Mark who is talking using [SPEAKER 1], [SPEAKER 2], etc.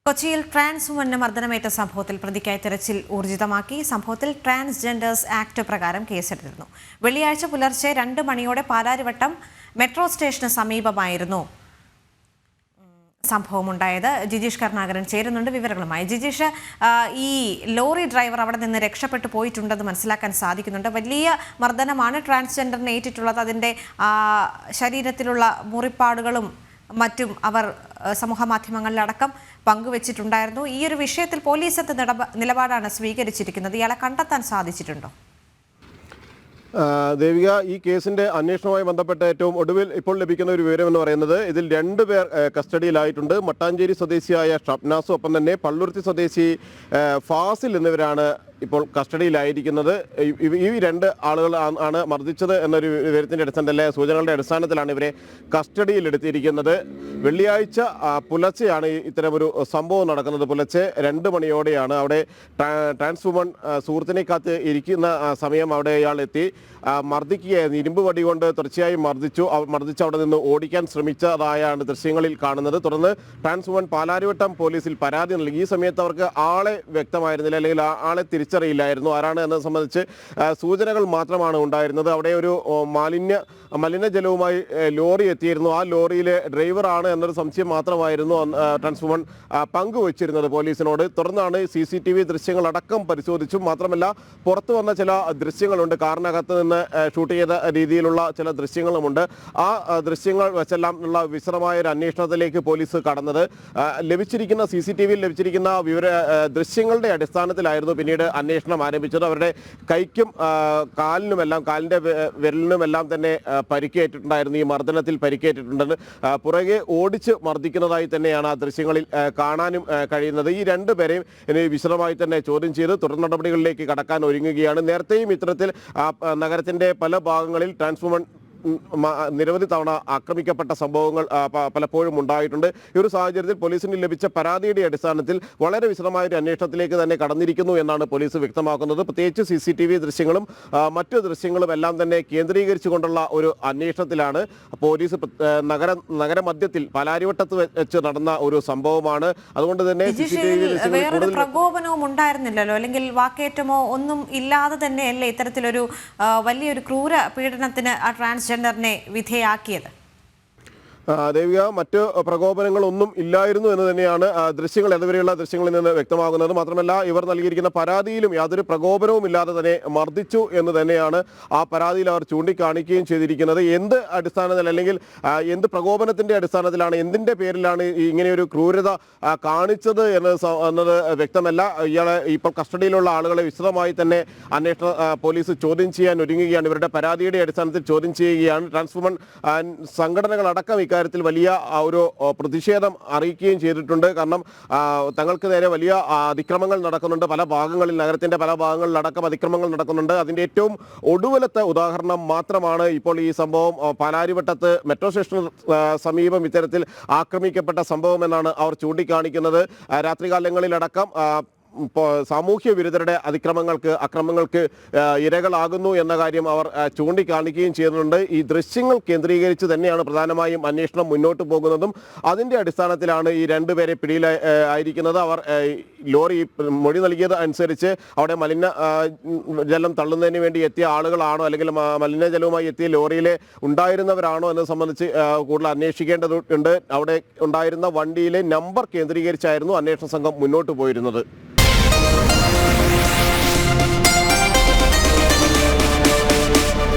[SPEAKER 1] കൊച്ചിയിൽ ട്രാൻസ് വുമന് മർദ്ദനമേറ്റ സംഭവത്തിൽ പ്രതിക്കായി തെരച്ചിൽ ഊർജിതമാക്കി. സംഭവത്തിൽ ട്രാൻസ്ജെൻഡേഴ്സ് ആക്ട് പ്രകാരം കേസെടുത്തിരുന്നു. വെള്ളിയാഴ്ച പുലർച്ചെ 2 മണിയോടെ പാലാരിവട്ടം മെട്രോ സ്റ്റേഷന് സമീപമായിരുന്നു സംഭവമുണ്ടായത്. ജിജീഷ് കരുണാകരൻ ചേരുന്നുണ്ട് വിവരങ്ങളുമായി. ജിജീഷ്, ഈ ലോറി ഡ്രൈവർ അവിടെ നിന്ന് രക്ഷപ്പെട്ടു പോയിട്ടുണ്ടെന്ന് മനസ്സിലാക്കാൻ സാധിക്കുന്നുണ്ട്. വലിയ മർദ്ദനമാണ് ട്രാൻസ്ജെൻഡറിന് ഏറ്റിട്ടുള്ളത്. അതിൻ്റെ ശരീരത്തിലുള്ള മുറിപ്പാടുകളും മറ്റും അവർ സമൂഹ മാധ്യമങ്ങളിലടക്കം പങ്കുവച്ചിട്ടുണ്ടായിരുന്നു. ഈ ഒരു വിഷയത്തിൽ പോലീസ് എന്ത് നിലപാടാണ് സ്വീകരിച്ചിരിക്കുന്നത്? ഇയാളെ കണ്ടെത്താൻ സാധിച്ചിട്ടുണ്ടോ?
[SPEAKER 2] ദേവിക, ഈ കേസിന്റെ അന്വേഷണവുമായി ബന്ധപ്പെട്ട് ഏറ്റവും ഒടുവിൽ ഇപ്പോൾ ലഭിക്കുന്ന ഒരു വിവരം എന്ന് പറയുന്നത് ഇതിൽ 2 പേർ കസ്റ്റഡിയിലായിട്ടുണ്ട്. മട്ടാഞ്ചേരി സ്വദേശിയായ ഷബ്നാസും ഒപ്പം തന്നെ പള്ളുരുത്തി സ്വദേശി ഫാസിൽ എന്നിവരാണ് ഇപ്പോൾ കസ്റ്റഡിയിലായിരിക്കുന്നത്. ഈ 2 ആളുകൾ ആണ് മർദ്ദിച്ചത് എന്നൊരു വിവരത്തിൻ്റെ അടിസ്ഥാനത്തിലെ സൂചനകളുടെ അടിസ്ഥാനത്തിലാണ് ഇവരെ കസ്റ്റഡിയിലെടുത്തിരിക്കുന്നത്. വെള്ളിയാഴ്ച പുലർച്ചെയാണ് ഇത്തരമൊരു സംഭവം നടക്കുന്നത്. പുലർച്ചെ 2 മണിയോടെയാണ് അവിടെ ട്രാൻസ് വുമൺ സുഹൃത്തിനെ കാത്ത് ഇരിക്കുന്ന സമയം അവിടെ ഇയാൾ എത്തി മർദ്ദിക്കുകയായിരുന്നു. ഇരുമ്പ് വടി കൊണ്ട് തീർച്ചയായും മർദ്ദിച്ച് അവിടെ നിന്ന് ഓടിക്കാൻ ശ്രമിച്ചതായാണ് ദൃശ്യങ്ങളിൽ കാണുന്നത്. തുടർന്ന് ട്രാൻസ് വുമൺ പാലാരിവട്ടം പോലീസിൽ പരാതി നൽകി. ഈ സമയത്ത് അവർക്ക് ആളെ വ്യക്തമായിരുന്നില്ല, അല്ലെങ്കിൽ ആളെ തിരിച്ചറിയില്ലായിരുന്നു. ആരാണ് എന്നത് സംബന്ധിച്ച് സൂചനകൾ മാത്രമാണ് ഉണ്ടായിരുന്നത്. അവിടെ ഒരു മലിനജലവുമായി ലോറി എത്തിയിരുന്നു. ആ ലോറിയിലെ ഡ്രൈവറാണ് എന്നൊരു സംശയം മാത്രമായിരുന്നു ട്രാൻസ് വുമൺ പങ്കുവച്ചിരുന്നത് പോലീസിനോട്. തുടർന്നാണ് CCTV ദൃശ്യങ്ങളടക്കം പരിശോധിച്ചു. മാത്രമല്ല, പുറത്തു വന്ന ചില ദൃശ്യങ്ങളുണ്ട്. കാറിനകത്ത് നിന്ന് ഷൂട്ട് ചെയ്ത രീതിയിലുള്ള ചില ദൃശ്യങ്ങളുമുണ്ട്. ആ ദൃശ്യങ്ങൾ വെച്ചെല്ലാം ഉള്ള വിശദമായ ഒരു അന്വേഷണത്തിലേക്ക് പോലീസ് കടന്നത്. ലഭിച്ചിരിക്കുന്ന CCTVയിൽ ലഭിച്ചിരിക്കുന്ന ദൃശ്യങ്ങളുടെ അടിസ്ഥാനത്തിലായിരുന്നു പിന്നീട് അന്വേഷണം ആരംഭിച്ചത്. അവരുടെ കൈക്കും കാലിനുമെല്ലാം, കാലിൻ്റെ വിരലിനുമെല്ലാം തന്നെ പരിക്കേറ്റിട്ടുണ്ടായിരുന്നു. ഈ മർദ്ദനത്തിൽ പരിക്കേറ്റിട്ടുണ്ട്. പുറകെ ഓടിച്ച് മർദ്ദിക്കുന്നതായി തന്നെയാണ് ആ ദൃശ്യങ്ങളിൽ കാണാനും കഴിയുന്നത്. ഈ 2 പേരെയും ഇനി വിശദമായി തന്നെ ചോദ്യം ചെയ്ത് തുടർ നടപടികളിലേക്ക് കടക്കാൻ ഒരുങ്ങുകയാണ്. നേരത്തെയും ഇത്തരത്തിൽ നഗരത്തിൻ്റെ പല ഭാഗങ്ങളിൽ ട്രാൻസ് വുമൺ നിരവധി തവണ ആക്രമിക്കപ്പെട്ട സംഭവങ്ങൾ പലപ്പോഴും ഉണ്ടായിട്ടുണ്ട്. ഈ ഒരു സാഹചര്യത്തിൽ പോലീസിന് ലഭിച്ച പരാതിയുടെ അടിസ്ഥാനത്തിൽ വളരെ വിശദമായ ഒരു അന്വേഷണത്തിലേക്ക് തന്നെ കടന്നിരിക്കുന്നു എന്നാണ് പോലീസ് വ്യക്തമാക്കുന്നത്. പ്രത്യേകിച്ച് CCTV ദൃശ്യങ്ങളും മറ്റു ദൃശ്യങ്ങളും എല്ലാം തന്നെ കേന്ദ്രീകരിച്ചുകൊണ്ടുള്ള ഒരു അന്വേഷണത്തിലാണ് പോലീസ്. നഗരമധ്യത്തിൽ പാലാരിവട്ടത്ത് വെച്ച് നടന്ന ഒരു സംഭവമാണ്. അതുകൊണ്ട് തന്നെ
[SPEAKER 1] പ്രകോപനവും ഉണ്ടായിരുന്നില്ലല്ലോ, അല്ലെങ്കിൽ വാക്കേറ്റമോ ഒന്നും ഇല്ലാതെ തന്നെയല്ലേ ഇത്തരത്തിലൊരു വലിയൊരു ക്രൂര പീഡനത്തിന് ആ ട്രാൻസ്ജെൻഡറിനെ വിധേയാക്കിയത്?
[SPEAKER 2] ദേവിക, മറ്റ് പ്രകോപനങ്ങളൊന്നും ഇല്ലായിരുന്നു എന്ന് തന്നെയാണ് ദൃശ്യങ്ങൾ എന്നിവരെയുള്ള ദൃശ്യങ്ങളിൽ നിന്ന് വ്യക്തമാകുന്നത്. മാത്രമല്ല, ഇവർ നൽകിയിരിക്കുന്ന പരാതിയിലും യാതൊരു പ്രകോപനവും ഇല്ലാതെ തന്നെ മർദ്ദിച്ചു എന്ന് തന്നെയാണ് ആ പരാതിയിൽ അവർ ചൂണ്ടിക്കാണിക്കുകയും ചെയ്തിരിക്കുന്നത്. എന്ത് അടിസ്ഥാനത്തിൽ, അല്ലെങ്കിൽ എന്ത് പ്രകോപനത്തിൻ്റെ അടിസ്ഥാനത്തിലാണ്, എന്തിൻ്റെ പേരിലാണ് ഇങ്ങനെയൊരു ക്രൂരത കാണിച്ചത് എന്നത് വ്യക്തമല്ല. ഇയാളെ ഇപ്പോൾ കസ്റ്റഡിയിലുള്ള ആളുകളെ വിശദമായി തന്നെ പോലീസ് ചോദ്യം ചെയ്യാൻ ഒരുങ്ങുകയാണ്. ഇവരുടെ പരാതിയുടെ അടിസ്ഥാനത്തിൽ ചോദ്യം ചെയ്യുകയാണ്. ട്രാൻസ് വുമൺ സംഘടനകളടക്കം കാര്യത്തിൽ വലിയ ഒരു പ്രതിഷേധം അറിയിക്കുകയും ചെയ്തിട്ടുണ്ട്. കാരണം തങ്ങൾക്ക് നേരെ വലിയ അതിക്രമങ്ങൾ നടക്കുന്നുണ്ട്. പല ഭാഗങ്ങളിൽ, നഗരത്തിൻ്റെ പല ഭാഗങ്ങളിലടക്കം അതിക്രമങ്ങൾ നടക്കുന്നുണ്ട്. അതിൻ്റെ ഏറ്റവും ഒടുവിലത്തെ ഉദാഹരണം മാത്രമാണ് ഇപ്പോൾ ഈ സംഭവം. പാലാരിവട്ടത്ത് മെട്രോ സ്റ്റേഷന് സമീപം ഇത്തരത്തിൽ ആക്രമിക്കപ്പെട്ട സംഭവം എന്നാണ് അവർ ചൂണ്ടിക്കാണിക്കുന്നത്. രാത്രികാലങ്ങളിലടക്കം സാമൂഹ്യ വിരുദ്ധരുടെ അക്രമങ്ങൾക്ക് ഇരകളാകുന്നു എന്ന കാര്യം അവർ ചൂണ്ടിക്കാണിക്കുകയും ചെയ്യുന്നുണ്ട്. ഈ ദൃശ്യങ്ങൾ കേന്ദ്രീകരിച്ച് തന്നെയാണ് പ്രധാനമായും അന്വേഷണം മുന്നോട്ട് പോകുന്നതും. അതിൻ്റെ അടിസ്ഥാനത്തിലാണ് ഈ 2 പേരെ പിടിയിലായിരിക്കുന്നത്. അവർ ലോറി മൊഴി നൽകിയത് അനുസരിച്ച് അവിടെ ജലം തള്ളുന്നതിന് വേണ്ടി എത്തിയ ആളുകളാണോ, അല്ലെങ്കിൽ മലിനജലവുമായി എത്തിയ ലോറിയിലെ ഉണ്ടായിരുന്നവരാണോ എന്നത് സംബന്ധിച്ച് കൂടുതൽ അന്വേഷിക്കേണ്ടതുണ്ട്. അവിടെ ഉണ്ടായിരുന്ന വണ്ടിയിലെ നമ്പർ കേന്ദ്രീകരിച്ചായിരുന്നു അന്വേഷണ സംഘം മുന്നോട്ട് പോയിരുന്നത്.